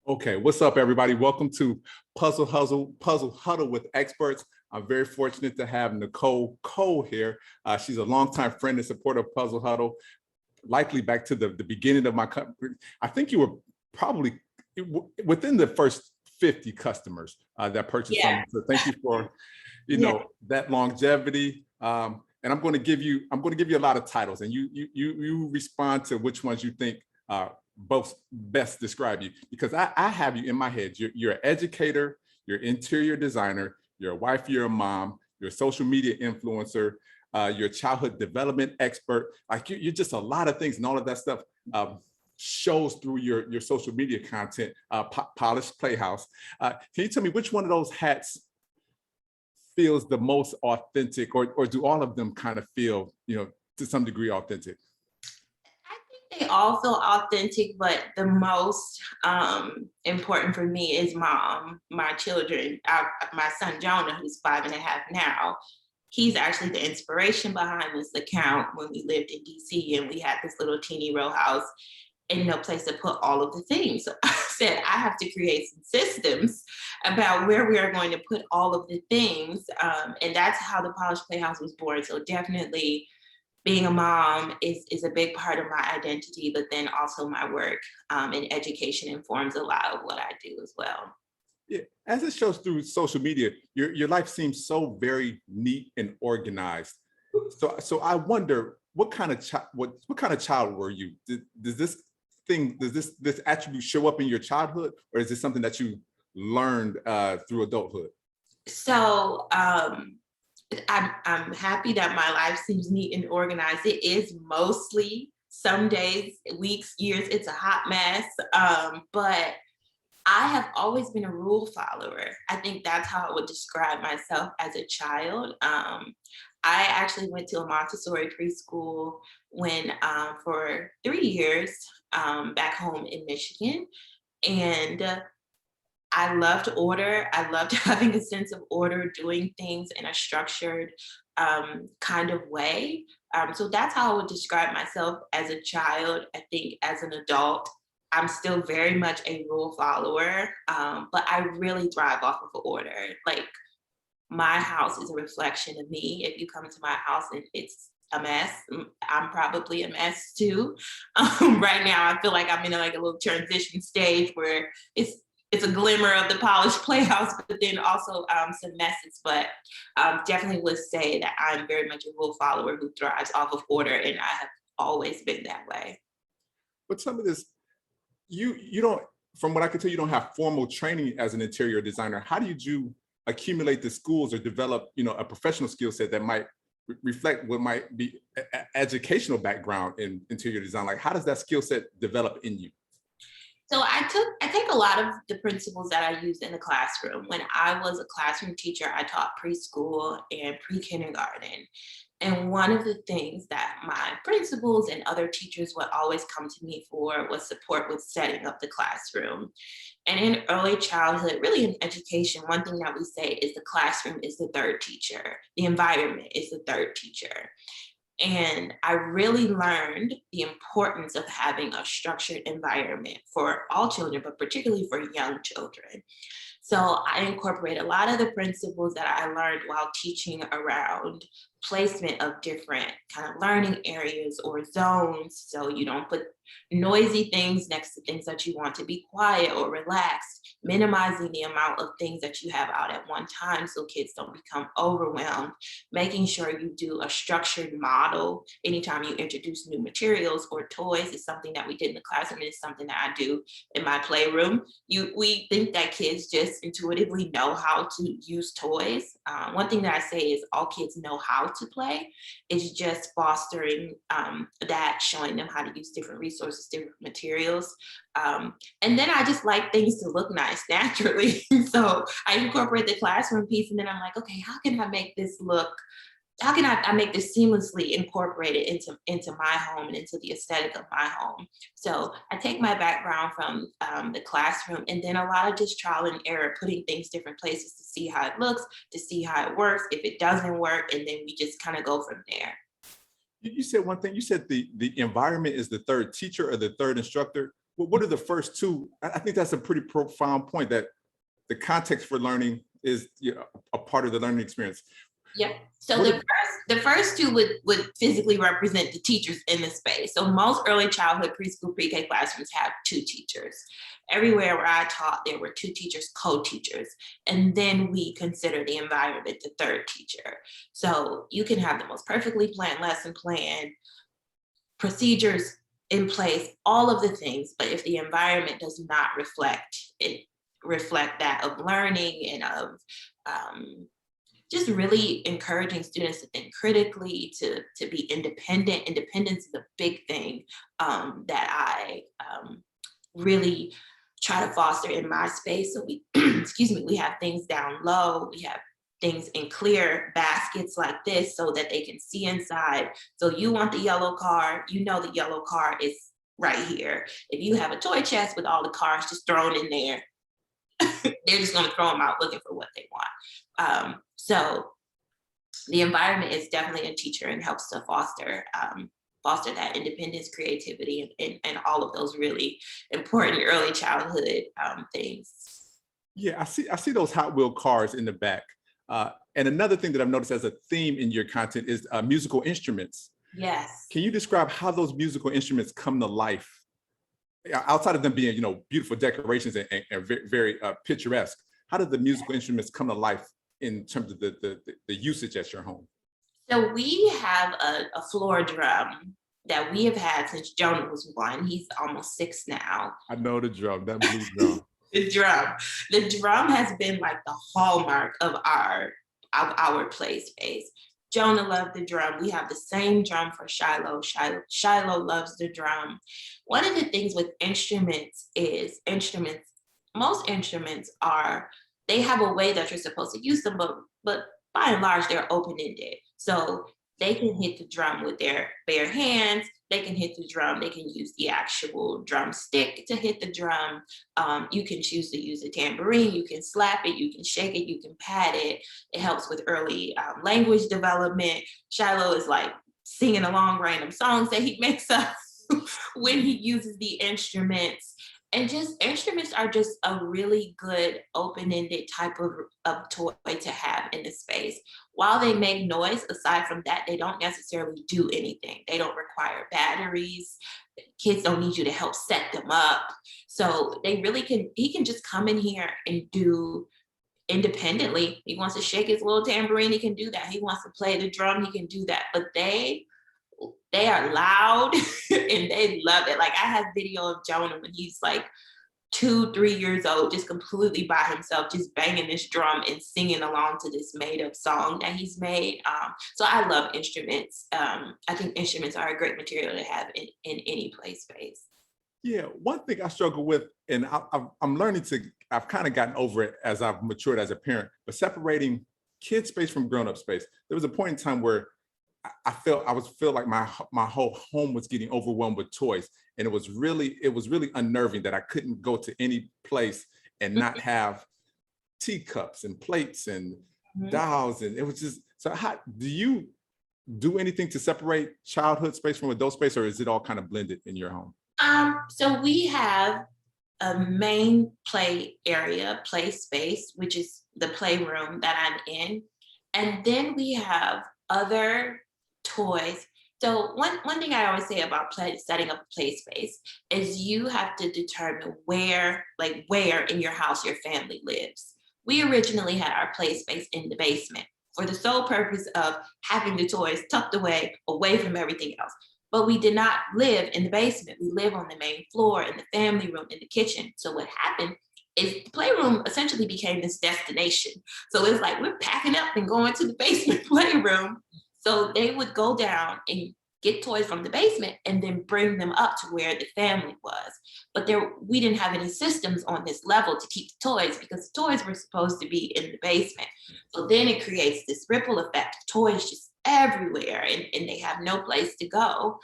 Okay, what's up, everybody? Welcome to Puzzle Huddle with Experts. I'm very fortunate to have Nicole Cole here. She's a longtime friend and supporter of Puzzle Huddle, likely back to the beginning of my company. I think you were probably within the first 50 customers that purchased from you. So thank you for that longevity. And I'm going to give you a lot of titles, and you respond to which ones you think both best describe you, because I have you in my head. You're an educator, you're an interior designer, you're a wife, you're a mom, you're a social media influencer, you're a childhood development expert. Like you're just a lot of things, and all of that stuff shows through your social media content. Polished Playhouse. Can you tell me which one of those hats feels the most authentic, or do all of them kind of feel, to some degree authentic? They all feel authentic, but the most important for me is mom, my children. My son Jonah, who's 5.5 now, he's actually the inspiration behind this account. When we lived in DC and we had this little teeny row house and no place to put all of the things, so I said I have to create some systems about where we are going to put all of the things, and that's how the Polished Playhouse was born. So definitely being a mom is a big part of my identity, but then also my work in education informs a lot of what I do as well. Yeah, as it shows through social media, your life seems so very neat and organized. So I wonder, what kind of child were you? Does this attribute show up in your childhood, or is this something that you learned through adulthood? So I'm happy that my life seems neat and organized. It is mostly, some days, weeks, years, it's a hot mess. But I have always been a rule follower. I think that's how I would describe myself as a child. I actually went to a Montessori preschool for 3 years back home in Michigan. And I loved order. I loved having a sense of order, doing things in a structured kind of way. So that's how I would describe myself as a child. I think as an adult, I'm still very much a rule follower, but I really thrive off of order. Like, my house is a reflection of me. If you come to my house and it's a mess, I'm probably a mess too. Right now, I feel like I'm in like a little transition stage where it's a glimmer of the Polished Playhouse, but then also some messes. But definitely would say that I'm very much a rule follower who thrives off of order, and I have always been that way. But some of this, you don't, from what I can tell, you don't have formal training as an interior designer. How did you accumulate the skills or develop, a professional skill set that might reflect what might be educational background in interior design? Like, how does that skill set develop in you? So I take a lot of the principles that I used in the classroom. When I was a classroom teacher, I taught preschool and pre-kindergarten. And one of the things that my principals and other teachers would always come to me for was support with setting up the classroom. And in early childhood, really in education, one thing that we say is the classroom is the third teacher. The environment is the third teacher. And I really learned the importance of having a structured environment for all children, but particularly for young children. So I incorporate a lot of the principles that I learned while teaching around placement of different kind of learning areas or zones. So you don't put noisy things next to things that you want to be quiet or relaxed, minimizing the amount of things that you have out at one time so kids don't become overwhelmed, making sure you do a structured model anytime you introduce new materials or toys is something that we did in the classroom. And it's something that I do in my playroom. We think that kids just intuitively know how to use toys. One thing that I say is all kids know how to play. It's just fostering that, showing them how to use different resources, different materials. And then I just like things to look nice naturally. So I incorporate the classroom piece, and then I'm like, okay, how can I make this look? How can I make this seamlessly incorporated into my home and into the aesthetic of my home? So I take my background from the classroom, and then a lot of just trial and error, putting things different places to see how it looks, to see how it works, if it doesn't work, and then we just kind of go from there. You said one thing. You said the environment is the third teacher or the third instructor. What are the first two? I think that's a pretty profound point, that the context for learning is, you know, a part of the learning experience. Yep. So What the first two would physically represent the teachers in the space. So most early childhood, preschool, pre-K classrooms have two teachers. Everywhere where I taught, there were two teachers, co-teachers. And then we consider the environment the third teacher. So you can have the most perfectly planned lesson plan, procedures in place, all of the things, but if the environment does not reflect that of learning and of just really encouraging students to think critically, to be independent. Independence is a big thing that I really try to foster in my space. So we, excuse me, we have things down low. We have things in clear baskets like this so that they can see inside. So you want the yellow car, you know the yellow car is right here. If you have a toy chest with all the cars just thrown in there, they're just going to throw them out looking for what they want. So the environment is definitely a teacher and helps to foster that independence, creativity, and all of those really important early childhood things. Yeah, I see those Hot Wheel cars in the back. And another thing that I've noticed as a theme in your content is musical instruments. Yes. Can you describe how those musical instruments come to life, outside of them being, you know, beautiful decorations and very, very picturesque? How do the musical instruments come to life in terms of the usage at your home? So we have a floor drum that we have had since Jonah was 1. He's almost 6 now. I know the drum, that blue drum. The drum. The drum has been like the hallmark of our play space. Jonah loved the drum. We have the same drum for Shiloh. Shiloh loves the drum. One of the things with instruments is most instruments they have a way that you're supposed to use them, but by and large, they're open-ended. So they can hit the drum with their bare hands. They can hit the drum. They can use the actual drumstick to hit the drum. You can choose to use a tambourine. You can slap it. You can shake it. You can pat it. It helps with early language development. Shiloh is like singing along random songs that he makes up when he uses the instruments. And just instruments are just a really good open-ended type of toy to have in the space. While they make noise, aside from that, they don't necessarily do anything. They don't require batteries. Kids don't need you to help set them up. So he can just come in here and do independently. He wants to shake his little tambourine, he can do that. He wants to play the drum, he can do that. But they are loud and they love it. Like I have video of Jonah when he's like 2-3 years old, just completely by himself, just banging this drum and singing along to this made up song that he's made. So I love instruments. I think instruments are a great material to have in any play space. Yeah, one thing I struggle with, and I'm learning I've kind of gotten over it as I've matured as a parent, but separating kid space from grown-up space. There was a point in time where I feel like my whole home was getting overwhelmed with toys, and it was really unnerving that I couldn't go to any place and not have teacups and plates and dolls, and it was just so. How do you do anything to separate childhood space from adult space, or is it all kind of blended in your home? So we have a main play area, play space, which is the playroom that I'm in, and then we have other toys. So one thing I always say about setting up a play space is you have to determine where in your house your family lives. We originally had our play space in the basement for the sole purpose of having the toys tucked away from everything else. But we did not live in the basement. We live on the main floor in the family room, in the kitchen. So what happened is the playroom essentially became this destination. So it's like we're packing up and going to the basement playroom. So they would go down and get toys from the basement and then bring them up to where the family was. But we didn't have any systems on this level to keep the toys because the toys were supposed to be in the basement. So then it creates this ripple effect, toys just everywhere and they have no place to go.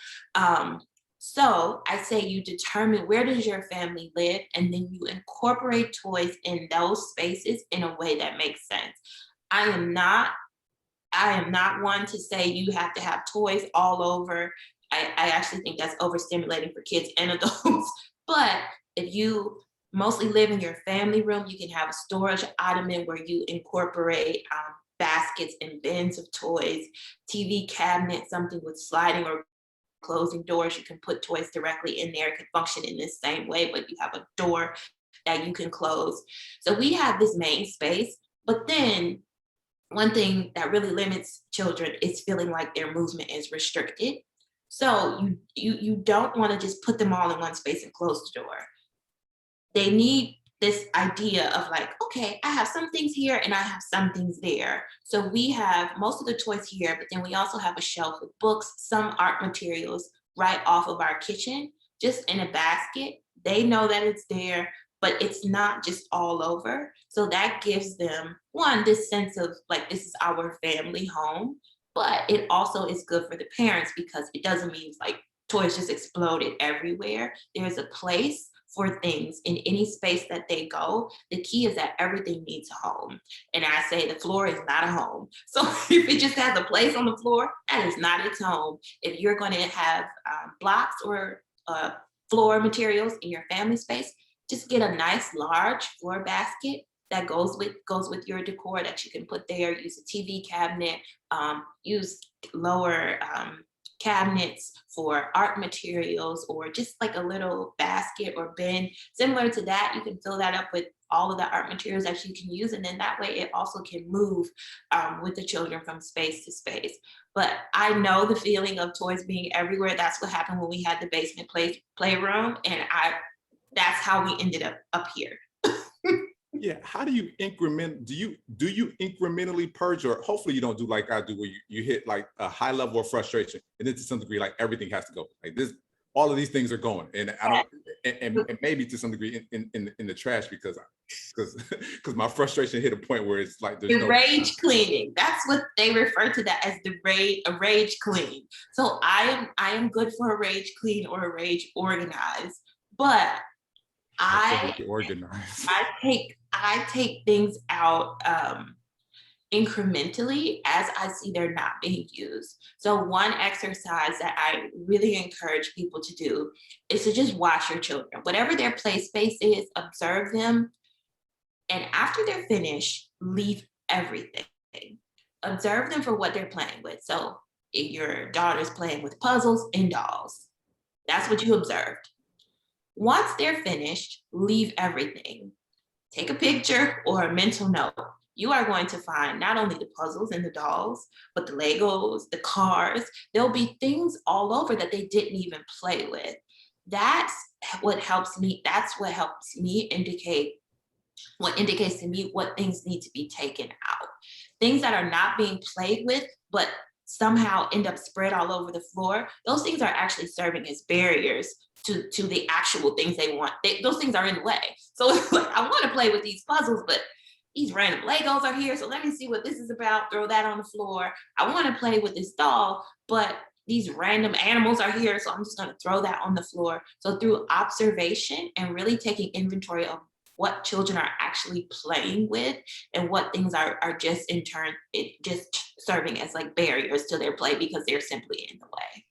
So I say you determine where does your family live and then you incorporate toys in those spaces in a way that makes sense. I am not one to say you have to have toys all over. I actually think that's overstimulating for kids and adults. But if you mostly live in your family room, you can have a storage ottoman where you incorporate baskets and bins of toys, TV cabinet, something with sliding or closing doors. You can put toys directly in there. It can function in the same way, but you have a door that you can close. So we have this main space, but then one thing that really limits children is feeling like their movement is restricted. So you don't want to just put them all in one space and close the door. They need this idea of like, okay, I have some things here and I have some things there. So we have most of the toys here, but then we also have a shelf with books, some art materials right off of our kitchen, just in a basket. They know that it's there, but it's not just all over. So that gives them one, this sense of like, this is our family home, but it also is good for the parents because it doesn't mean like toys just exploded everywhere. There's a place for things in any space that they go. The key is that everything needs a home. And I say the floor is not a home. So if it just has a place on the floor, that is not its home. If you're going to have blocks or floor materials in your family space, just get a nice large floor basket that goes with your decor that you can put there. Use a TV cabinet, use lower cabinets for art materials, or just like a little basket or bin similar to that. You can fill that up with all of the art materials that you can use, and then that way it also can move with the children from space to space. But I know the feeling of toys being everywhere. That's what happened when we had the basement playroom, and that's how we ended up here. Yeah, how do you do you incrementally purge, or hopefully you don't do like I do where you hit like a high level of frustration and then to some degree like everything has to go. Like this, all of these things are going. And I don't and maybe to some degree in the trash because my frustration hit a point where it's like there's The no rage cleaning. That's what they refer to that as a rage clean. So I am good for a rage clean or a rage organize, but I organized. I take things out incrementally as I see they're not being used. So one exercise that I really encourage people to do is to just watch your children. Whatever their play space is, observe them, and after they're finished, leave everything. Observe them for what they're playing with. So if your daughter's playing with puzzles and dolls, that's what you observed. Once they're finished, leave everything. Take a picture or a mental note. You are going to find not only the puzzles and the dolls, but the Legos, the cars. There'll be things all over that they didn't even play with. That's what helps me. That's what indicates to me what things need to be taken out. Things that are not being played with, but somehow end up spread all over the floor, those things are actually serving as barriers to the actual things they want. Those things are in the way. So it's like, I want to play with these puzzles, but these random Legos are here. So let me see what this is about. Throw that on the floor. I want to play with this doll, but these random animals are here. So I'm just going to throw that on the floor. So through observation and really taking inventory of what children are actually playing with and what things are just in turn, it just serving as like barriers to their play because they're simply in the way.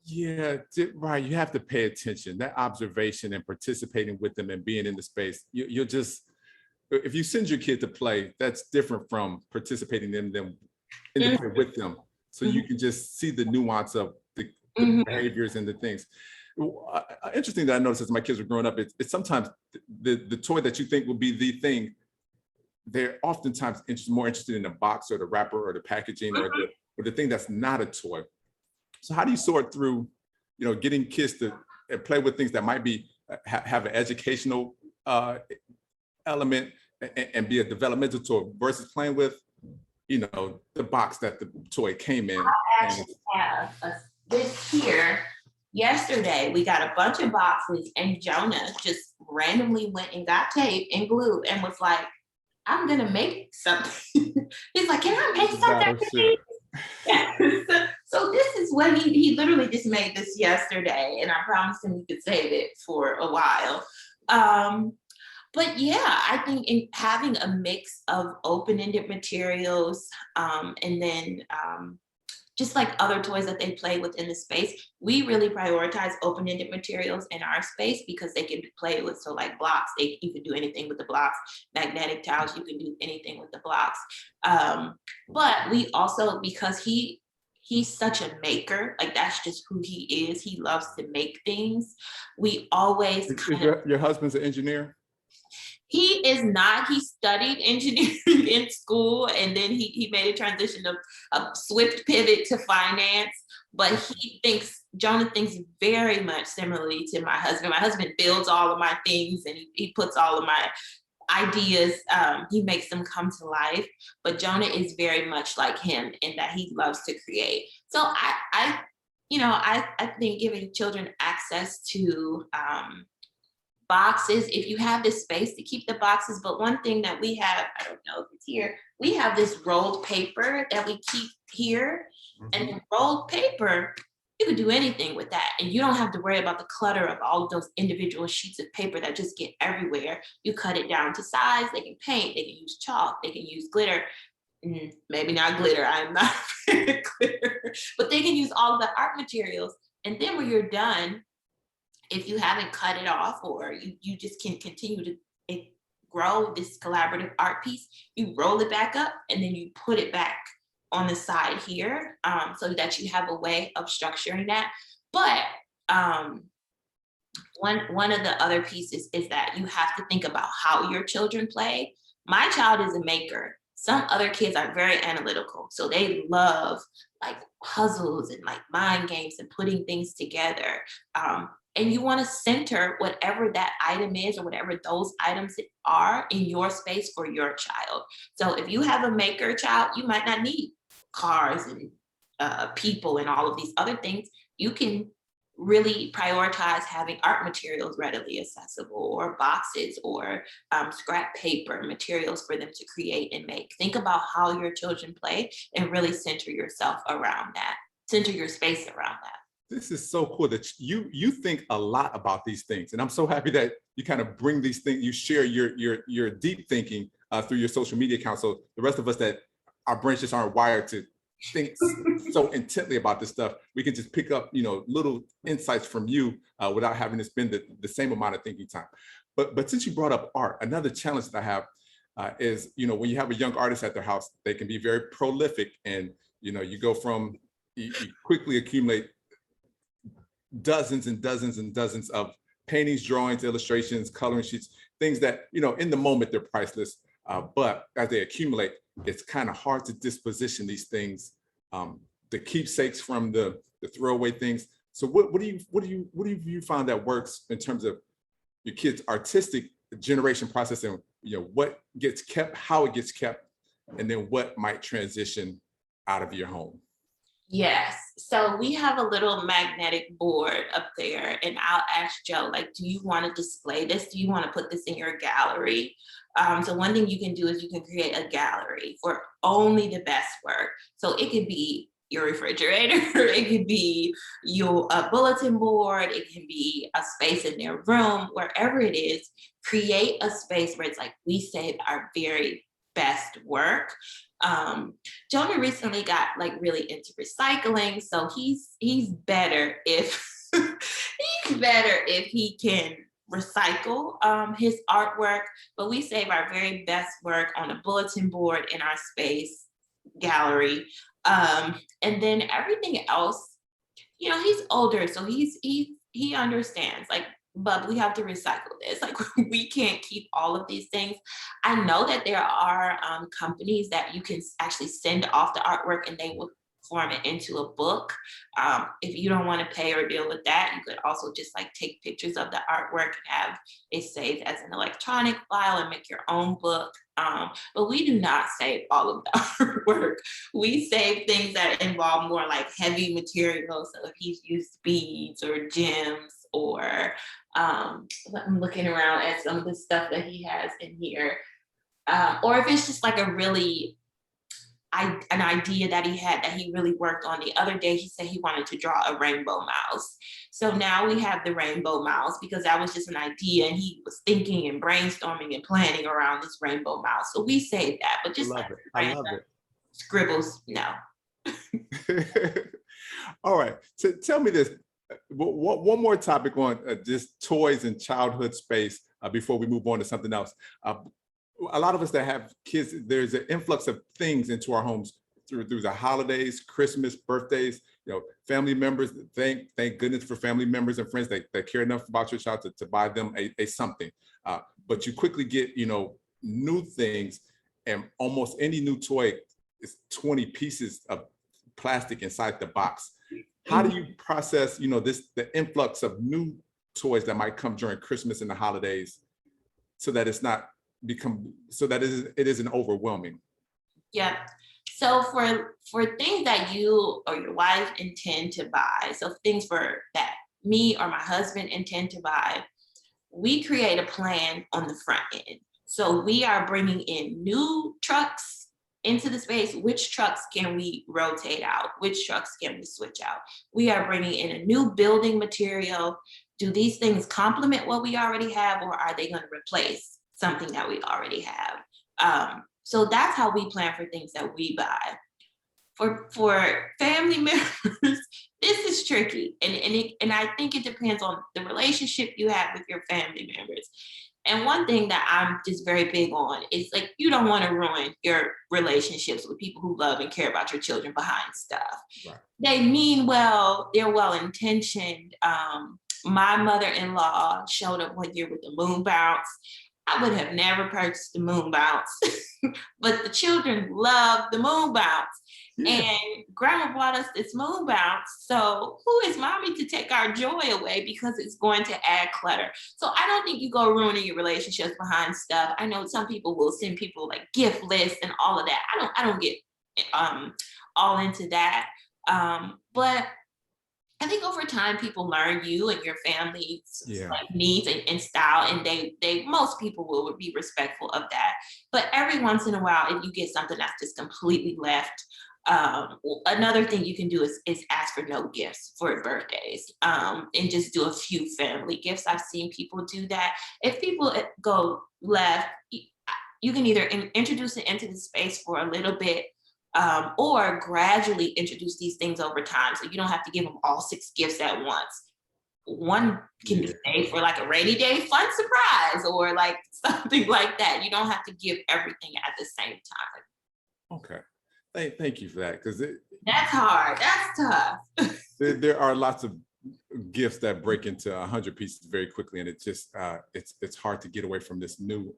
Yeah, right. You have to pay attention. That observation and participating with them and being in the space. You'll just, if you send your kid to play, that's different from participating in them, in the play with them. So you can just see the nuance of the behaviors and the things. Interesting that I noticed as my kids were growing up, it's sometimes the toy that you think will be the thing, they're oftentimes more interested in the box or the wrapper or the packaging or the thing that's not a toy. So how do you sort through, getting kids to play with things that might be have an educational element and be a developmental toy versus playing with, the box that the toy came in? I actually have this here. Yesterday, we got a bunch of boxes, and Jonah just randomly went and got tape and glue and was like, I'm gonna make something. He's like, can I make something? Yeah. So this is what he literally just made this yesterday, and I promised him we could save it for a while. But yeah, I think in having a mix of open-ended materials, and then just like other toys that they play within the space, we really prioritize open-ended materials in our space because they can play with, so like blocks, you can do anything with the blocks, magnetic tiles, you can do anything with the blocks. But we also, because he's such a maker, like that's just who he is. He loves to make things. We always your husband's an engineer? He is not. He studied engineering in school, and then he made a transition of a swift pivot to finance. But Jonah thinks very much similarly to my husband. My husband builds all of my things, and he puts all of my ideas, he makes them come to life. But Jonah is very much like him in that he loves to create. So I think giving children access to boxes, if you have this space to keep the boxes. But one thing that we have, I don't know if it's here, we have this rolled paper that we keep here. And in rolled paper, you can do anything with that. And you don't have to worry about the clutter of all of those individual sheets of paper that just get everywhere. You cut it down to size. They can paint, they can use chalk, they can use glitter. Maybe not glitter, I'm not glitter, but they can use all of the art materials. And then when you're done, if you haven't cut it off, or you just can continue to grow this collaborative art piece, you roll it back up and then you put it back on the side here, so that you have a way of structuring that. But one of the other pieces is that you have to think about how your children play. My child is a maker. Some other kids are very analytical, so they love like puzzles and like mind games and putting things together. And you want to center whatever that item is, or whatever those items are in your space for your child. So if you have a maker child, you might not need cars and people and all of these other things. You can really prioritize having art materials readily accessible, or boxes, or scrap paper materials for them to create and make. Think about how your children play and really center yourself around that. Center your space around that. This is so cool that you think a lot about these things, and I'm so happy that you kind of bring these things. You share your deep thinking through your social media account. So the rest of us that our brains just aren't wired to think so intently about this stuff, we can just pick up little insights from you without having to spend the same amount of thinking time. But since you brought up art, another challenge that I have is when you have a young artist at their house, they can be very prolific, and you go from you quickly accumulate dozens and dozens and dozens of paintings, drawings, illustrations, coloring sheets, things that, in the moment they're priceless. But as they accumulate, it's kind of hard to disposition these things, the keepsakes from the throwaway things. So what do you find that works in terms of your kids' artistic generation process, and what gets kept, how it gets kept, and then what might transition out of your home? Yes. So we have a little magnetic board up there, and I'll ask Joe, like, do you want to display this? Do you want to put this in your gallery? So one thing you can do is you can create a gallery for only the best work. So it could be your refrigerator, it could be your bulletin board, it can be a space in their room, wherever it is. Create a space where it's like, we save our very best work. Jonah recently got like really into recycling, so he's better if he's better if he can recycle his artwork. But we save our very best work on a bulletin board in our space gallery, and then everything else, he's older, so he understands, like, but we have to recycle this. Like, we can't keep all of these things. I know that there are companies that you can actually send off the artwork and they will form it into a book. If you don't want to pay or deal with that, you could also just like take pictures of the artwork and have it saved as an electronic file and make your own book. But we do not save all of the artwork. We save things that involve more like heavy materials. So if he's used beads or gems, or I'm looking around at some of the stuff that he has in here, or if it's just like a really an idea that he had that he really worked on. The other day he said he wanted to draw a rainbow mouse, so now we have the rainbow mouse because that was just an idea, and he was thinking and brainstorming and planning around this rainbow mouse. So we saved that. But just like I love it. scribbles, no. All right. So tell me this. One more topic on just toys and childhood space before we move on to something else. A lot of us that have kids, there's an influx of things into our homes through the holidays, Christmas, birthdays, family members. Thank goodness for family members and friends that care enough about your child to buy them a something. But you quickly get, new things, and almost any new toy is 20 pieces of plastic inside the box. How do you process, the influx of new toys that might come during Christmas and the holidays, so that it isn't overwhelming? Yeah. So for things that you or your wife intend to buy, so things that me or my husband intend to buy, we create a plan on the front end. So we are bringing in new trucks into the space. Which trucks can we rotate out? Which trucks can we switch out? We are bringing in a new building material. Do these things complement what we already have, or are they going to replace something that we already have? So that's how we plan for things that we buy. For family members, this is tricky, and I think it depends on the relationship you have with your family members. And one thing that I'm just very big on is, like, you don't want to ruin your relationships with people who love and care about your children behind stuff. Right. They mean well, they're well intentioned. My mother-in-law showed up one year with the moon bounce. I would have never purchased the moon bounce, but the children loved the moon bounce. Yeah. And grandma bought us this moon bounce. So who is mommy to take our joy away because it's going to add clutter? So I don't think you go ruining your relationships behind stuff. I know some people will send people like gift lists and all of that. I don't get all into that. But I think over time people learn you and your family's like needs and style, and they most people will be respectful of that. But every once in a while, if you get something that's just completely left, another thing you can do is ask for no gifts for birthdays, and just do a few family gifts. I've seen people do that. If people go left, you can either introduce it into the space for a little bit, or gradually introduce these things over time. So you don't have to give them all 6 gifts at once. One can be saved for like a rainy day fun surprise or like something like that. You don't have to give everything at the same time. Okay. Thank you for that, because that's hard. That's tough. there are lots of gifts that break into 100 pieces very quickly, and it's just it's hard to get away from this new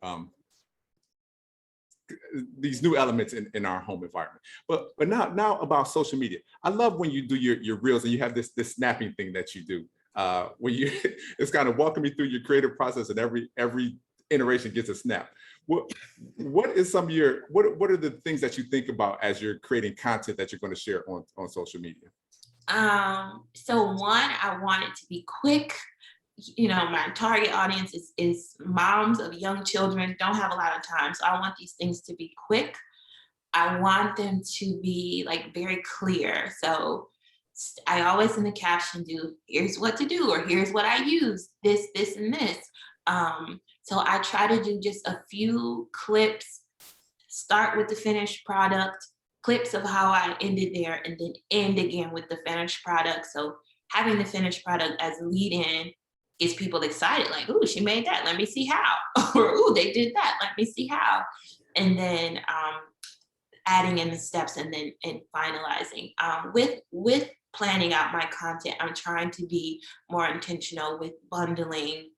these new elements in our home environment. But now about social media. I love when you do your reels and you have this snapping thing that you do. When you it's kind of walking me through your creative process, and every iteration gets a snap. What is some of your what are the things that you think about as you're creating content that you're going to share on social media? So one, I want it to be quick. My target audience is moms of young children, don't have a lot of time. So I want these things to be quick. I want them to be like very clear. So I always in the caption do, here's what to do, or here's what I use, this, and this. So I try to do just a few clips, start with the finished product, clips of how I ended there, and then end again with the finished product. So having the finished product as a lead in gets people excited, like, ooh, she made that, let me see how. Or, ooh, they did that, let me see how. And then adding in the steps and finalizing. With planning out my content, I'm trying to be more intentional with bundling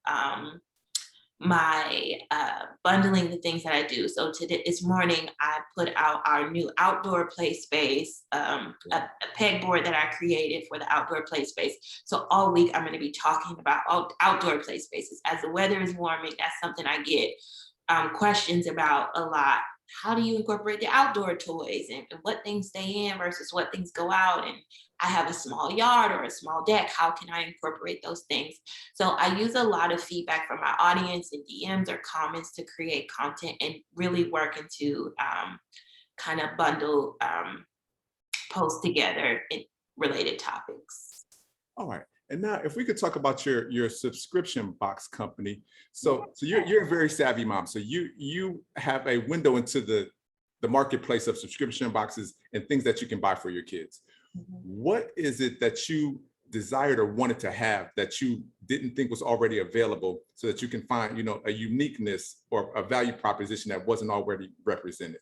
bundling the things that I do. So this morning, I put out our new outdoor play space, a pegboard that I created for the outdoor play space. So all week, I'm going to be talking about outdoor play spaces. As the weather is warming, that's something I get questions about a lot. How do you incorporate the outdoor toys, and what things stay in versus what things go out? And I have a small yard or a small deck. How can I incorporate those things? So I use a lot of feedback from my audience and DMs or comments to create content and really working to kind of bundle posts together in related topics. All right. And now, if we could talk about your subscription box company. So you're a very savvy mom. So you have a window into the marketplace of subscription boxes and things that you can buy for your kids. What is it that you desired or wanted to have that you didn't think was already available, so that you can find, a uniqueness or a value proposition that wasn't already represented?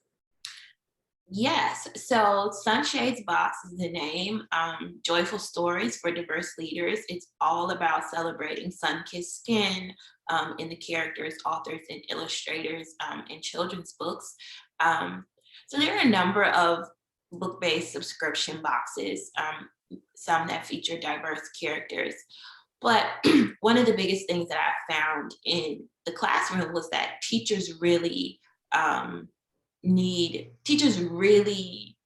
Yes. So Sunshades Box is the name. Joyful Stories for Diverse Leaders. It's all about celebrating sun-kissed skin in the characters, authors, and illustrators in children's books. Um, so there are a number of book-based subscription boxes, some that feature diverse characters. But one of the biggest things that I found in the classroom was that um, teachers really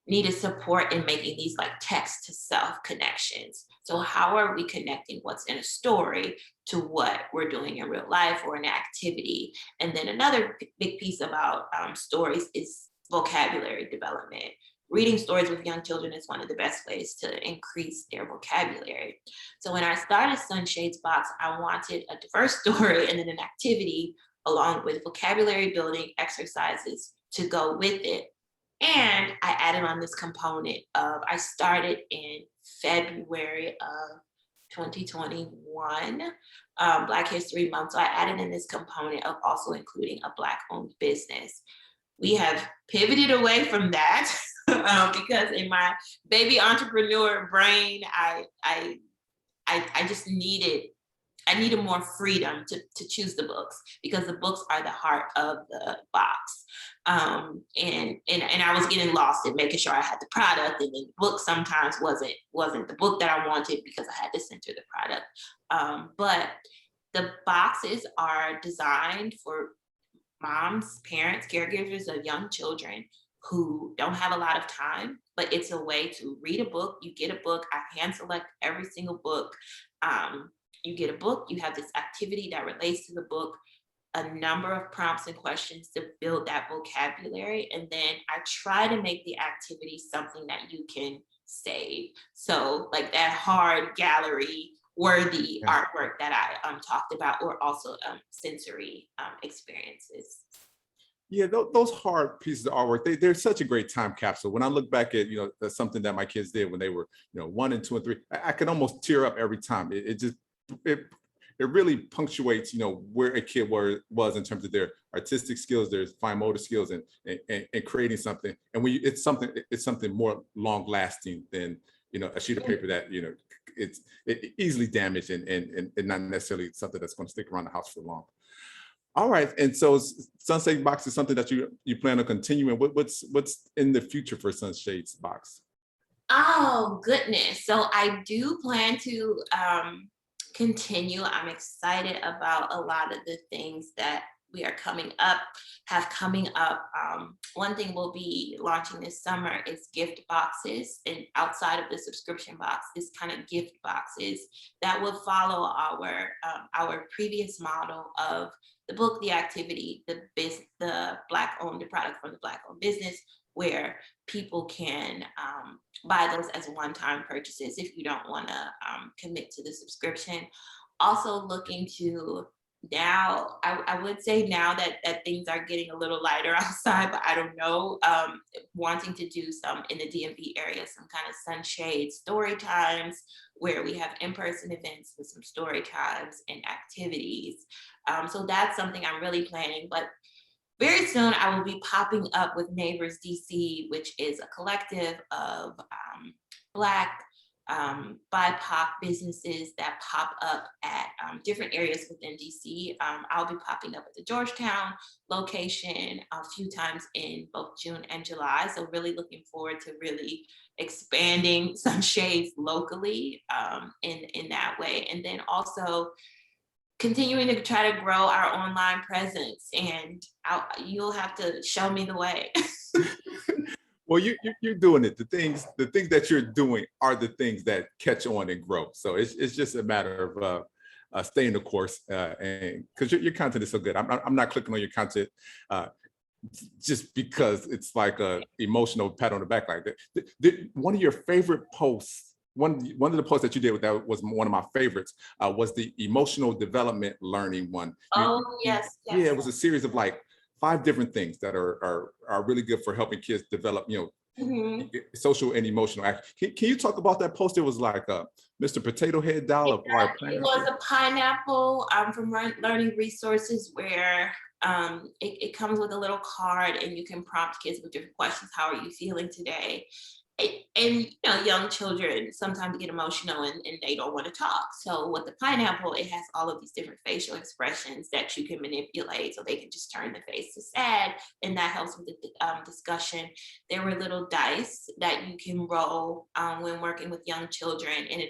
needed support in making these like text to self connections. So how are we connecting what's in a story to what we're doing in real life or an activity? And then another big piece about stories is vocabulary development. Reading stories with young children is one of the best ways to increase their vocabulary. So when I started Sunshades Box, I wanted a diverse story and then an activity along with vocabulary building exercises to go with it. And I added on this component of, I started in February of 2021, Black History Month. So I added in this component of also including a Black owned business. We have pivoted away from that because in my baby entrepreneur brain, I just needed more freedom to choose the books, because the books are the heart of the box. And I was getting lost in making sure I had the product, and the book sometimes wasn't the book that I wanted because I had to center the product. But the boxes are designed for moms, parents, caregivers of young children who don't have a lot of time, but it's a way to read a book. You get a book. I hand select every single book. You get a book, you have this activity that relates to the book, a number of prompts and questions to build that vocabulary. And then I try to make the activity something that you can save. So like that hard gallery worthy artwork that I talked about, or also sensory experiences. Yeah, those hard pieces of artwork, they're such a great time capsule. When I look back at, that's something that my kids did when they were, 1 and 2 and 3, I can almost tear up every time. It it really punctuates, where a kid was in terms of their artistic skills, their fine motor skills, and creating something. And it's something more long lasting than, a sheet of paper that, it's easily damaged and not necessarily something that's going to stick around the house for long. All right, and so Sunshade Box is something that you plan on continuing. What's in the future for Sunshade Box? Oh goodness. So I do plan to continue. I'm excited about a lot of the things that we are have coming up. One thing we'll be launching this summer is gift boxes, and outside of the subscription box, this kind of gift boxes that will follow our previous model of the book, the activity, the Black owned, the product from the Black owned business, where people can buy those as one-time purchases if you don't want to commit to the subscription. Also looking to now, I would say now that things are getting a little lighter outside, but I don't know, wanting to do some in the DMV area, some kind of sunshade story times where we have in-person events with some story times and activities. So that's something I'm really planning, but very soon, I will be popping up with Neighbors DC, which is a collective of Black BIPOC businesses that pop up at different areas within DC. I'll be popping up at the Georgetown location a few times in both June and July. So really looking forward to really expanding Sunshades locally in that way. And then also continuing to try to grow our online presence, and you'll have to show me the way. Well, you're doing it. The things that you're doing are the things that catch on and grow. So it's just a matter of staying the course, and because your content is so good. I'm not clicking on your content just because it's like a emotional pat on the back like that. One of your favorite posts. One of the posts that you did that was one of my favorites was the emotional development learning one. Yes. Yeah, it was a series of like 5 different things that are really good for helping kids develop, Mhm. social and emotional action. Can you talk about that post? It was like Mr. Potato Head doll or a It was pineapple. a pineapple from Learning Resources where it comes with a little card and you can prompt kids with different questions. How are you feeling today? And you know, young children sometimes get emotional and they don't want to talk. So with the pineapple, it has all of these different facial expressions that you can manipulate. So they can just turn the face to sad, and that helps with the discussion. There were little dice that you can roll when working with young children, and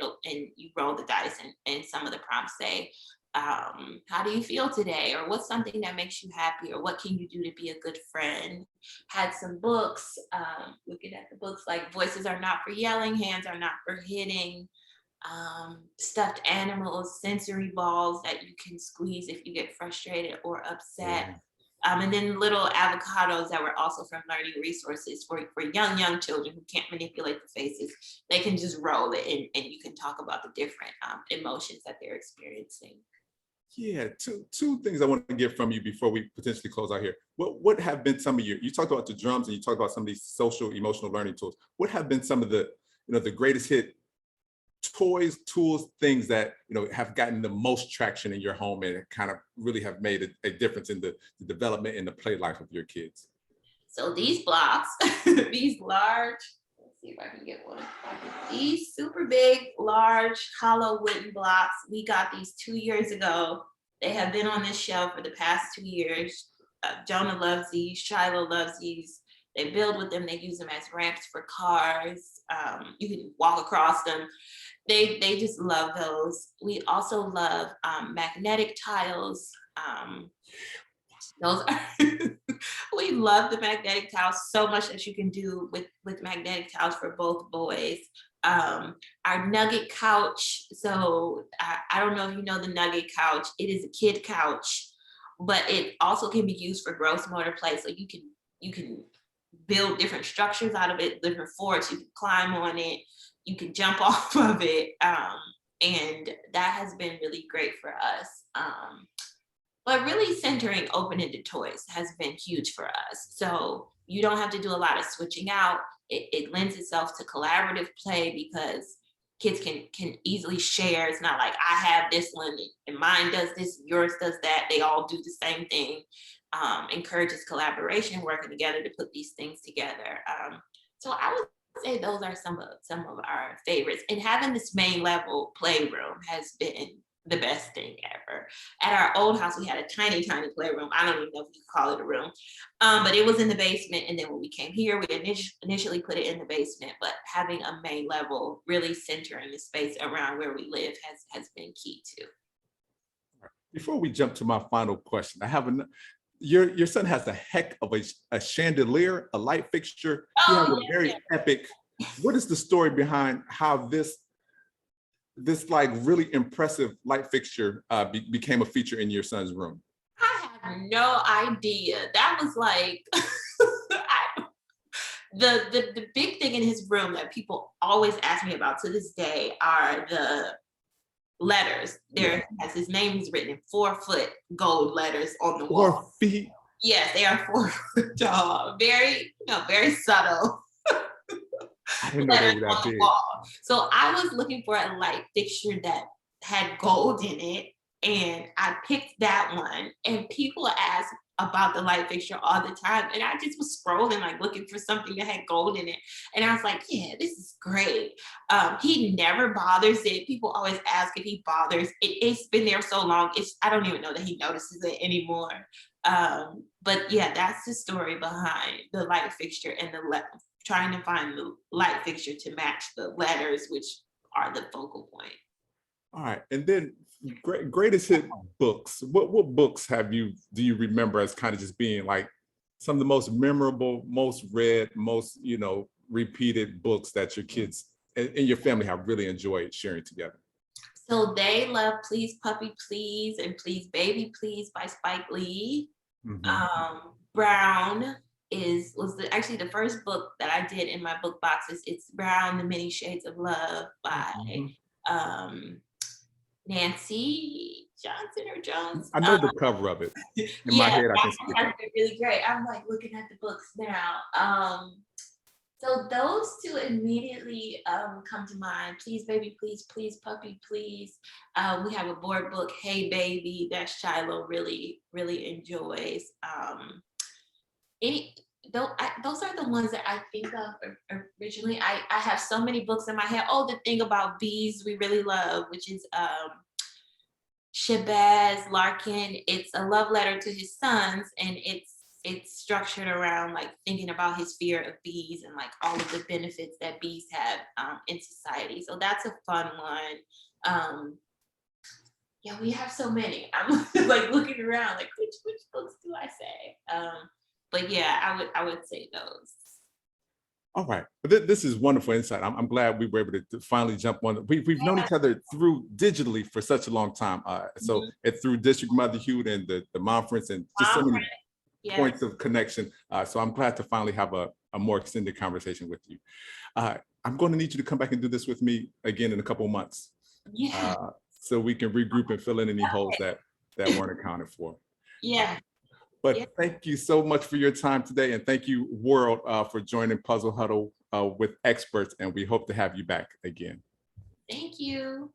you roll the dice, and some of the prompts say, how do you feel today, or what's something that makes you happy, or what can you do to be a good friend. Had some books, looking at the books like Voices Are Not for Yelling, Hands Are Not for Hitting, stuffed animals, sensory balls that you can squeeze if you get frustrated or upset. Yeah. And then little avocados that were also from Learning Resources for young children who can't manipulate the faces. They can just roll it, and you can talk about the different emotions that they're experiencing. Yeah, two things I want to get from you before we potentially close out here. What have been some of you talked about the drums and you talked about some of these social emotional learning tools. What have been some of the, the greatest hit toys, tools, things that, have gotten the most traction in your home and kind of really have made a difference in the development and the play life of your kids? So these blocks, these large, let's see if I can get one. These super big, large, hollow wooden blocks, we got these 2 years ago. They have been on this shelf for the past 2 years. Jonah loves these, Shiloh loves these. They build with them, they use them as ramps for cars. You can walk across them. They just love those. We also love magnetic tiles. Those are we love the magnetic tiles so much that you can do with magnetic tiles for both boys. Our nugget couch. So I don't know if you know the nugget couch. It is a kid couch, but it also can be used for gross motor play. So you can build different structures out of it, different forts. You can climb on it. You can jump off of it. And that has been really great for us. But really centering open-ended toys has been huge for us. So you don't have to do a lot of switching out. It lends itself to collaborative play because kids can easily share. It's not like I have this one and mine does this, yours does that. They all do the same thing. Encourages collaboration, working together to put these things together. So I would say those are some of our favorites. And having this main level playroom has been the best thing ever. At our old house, we had a tiny playroom. I don't even know if you could call it a room, but it was in the basement. And then when we came here, we initially put it in the basement. But having a main level, really centering the space around where we live, has been key too. Before we jump to my final question, I have your son has a heck of a chandelier, a light fixture. He has a very epic. What is the story behind how this like really impressive light fixture became a feature in your son's room? I have no idea. That was like the big thing in his room that people always ask me about to this day are the letters. There, as his name is written in 4-foot gold letters on the wall. 4 feet. Yes, they are 4 foot tall. Very, very subtle. I didn't know they were that big. So I was looking for a light fixture that had gold in it, and I picked that one. And people ask about the light fixture all the time, and I just was scrolling, like looking for something that had gold in it. And I was like, yeah, this is great. He never bothers it. People always ask if he bothers. It's been there so long. I don't even know that he notices it anymore. But yeah, that's the story behind the light fixture and trying to find the light fixture to match the letters, which are the focal point. All right, and then greatest hit books. What books do you remember as kind of just being like some of the most memorable, most read, most repeated books that your kids and your family have really enjoyed sharing together? So they love Please Puppy Please and Please Baby Please by Spike Lee. Mm-hmm. Brown was actually the first book that I did in my book boxes. It's Brown, The Many Shades of Love by Nancy Johnson or Jones. I know the cover of it. In my head, I can see it. That's been really great. I'm like looking at the books now. So those two immediately come to mind. Please, baby, please, please, puppy, please. We have a board book, Hey Baby, that Shiloh really, really enjoys. Any those are the ones that I think of originally. I have so many books in my head. Oh, the thing about bees we really love, which is Shabazz Larkin. It's a love letter to his sons, and it's structured around like thinking about his fear of bees and like all of the benefits that bees have in society. So that's a fun one. Yeah, we have so many. I'm like looking around, like which books do I say? But yeah, I would say those. All right, but this is wonderful insight. I'm glad we were able to finally jump on. We've known Yeah. each other through digitally for such a long time. So Mhm. it's through District Motherhood and the conference and just so many Yeah. points of connection. So I'm glad to finally have a more extended conversation with you. I'm going to need you to come back and do this with me again in a couple of months, Yeah. so we can regroup and fill in any holes that weren't accounted for. Yeah. Yeah. But thank you so much for your time today, and thank you, world, for joining Puzzle Huddle with experts. And we hope to have you back again. Thank you.